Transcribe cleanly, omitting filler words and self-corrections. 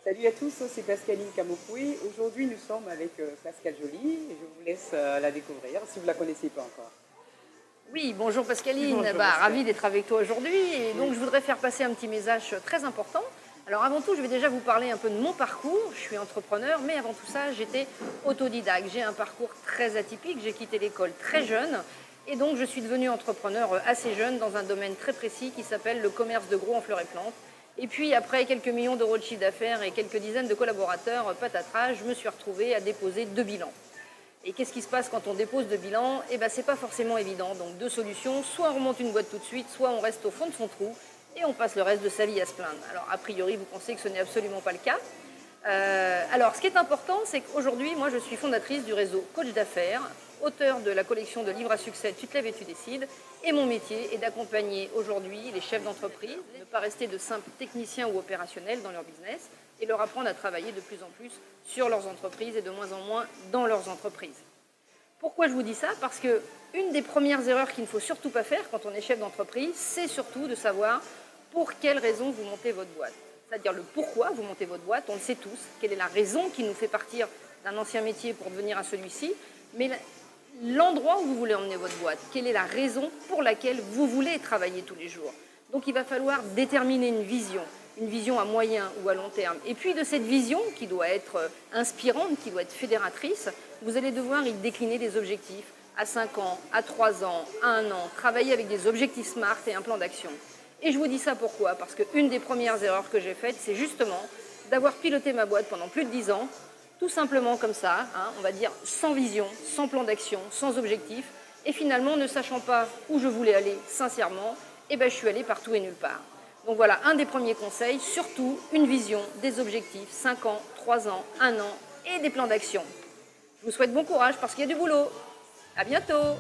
Salut à tous, c'est Pascaline Camopoué. Aujourd'hui, nous sommes avec Pascal Joly et je vous laisse la découvrir si vous ne la connaissez pas encore. Oui, bonjour Pascaline, Bonjour, Pascal. ravie d'être avec toi aujourd'hui. Et donc, je voudrais faire passer un petit message très important. Alors, avant tout, je vais déjà vous parler un peu de mon parcours. Je suis entrepreneur, mais avant tout ça, j'étais autodidacte. J'ai un parcours très atypique. J'ai quitté l'école très jeune. Et donc, je suis devenue entrepreneur assez jeune dans un domaine très précis qui s'appelle le commerce de gros en fleurs et plantes. Et puis, après quelques millions d'euros de chiffre d'affaires et quelques dizaines de collaborateurs, patatras, je me suis retrouvée à déposer 2 bilans. Et qu'est-ce qui se passe quand on dépose 2 bilans? Eh bien, c'est pas forcément évident. Donc, 2 solutions. Soit on remonte une boîte tout de suite, soit on reste au fond de son trou et on passe le reste de sa vie à se plaindre. Alors, a priori, vous pensez que ce n'est absolument pas le cas. Alors, ce qui est important, c'est qu'aujourd'hui, moi, je suis fondatrice du réseau Coach d'affaires, auteur de la collection de livres à succès Tu te lèves et tu décides. Et mon métier est d'accompagner aujourd'hui les chefs d'entreprise, ne pas rester de simples techniciens ou opérationnels dans leur business, et leur apprendre à travailler de plus en plus sur leurs entreprises et de moins en moins dans leurs entreprises. Pourquoi je vous dis ça? Parce que une des premières erreurs qu'il ne faut surtout pas faire quand on est chef d'entreprise, c'est surtout de savoir pour quelles raisons vous montez votre boîte. C'est-à-dire le pourquoi vous montez votre boîte, on le sait tous, quelle est la raison qui nous fait partir d'un ancien métier pour devenir à celui-ci, mais l'endroit où vous voulez emmener votre boîte, quelle est la raison pour laquelle vous voulez travailler tous les jours. Donc il va falloir déterminer une vision à moyen ou à long terme. Et puis de cette vision, qui doit être inspirante, qui doit être fédératrice, vous allez devoir y décliner des objectifs à 5 ans, à 3 ans, à 1 an, travailler avec des objectifs SMART et un plan d'action. Et je vous dis ça pourquoi? Parce qu'une des premières erreurs que j'ai faites, c'est justement d'avoir piloté ma boîte pendant plus de 10 ans, tout simplement comme ça, on va dire sans vision, sans plan d'action, sans objectif, et finalement ne sachant pas où je voulais aller sincèrement, je suis allée partout et nulle part. Donc voilà, un des premiers conseils, surtout une vision, des objectifs, 5 ans, 3 ans, 1 an, et des plans d'action. Je vous souhaite bon courage parce qu'il y a du boulot. À bientôt!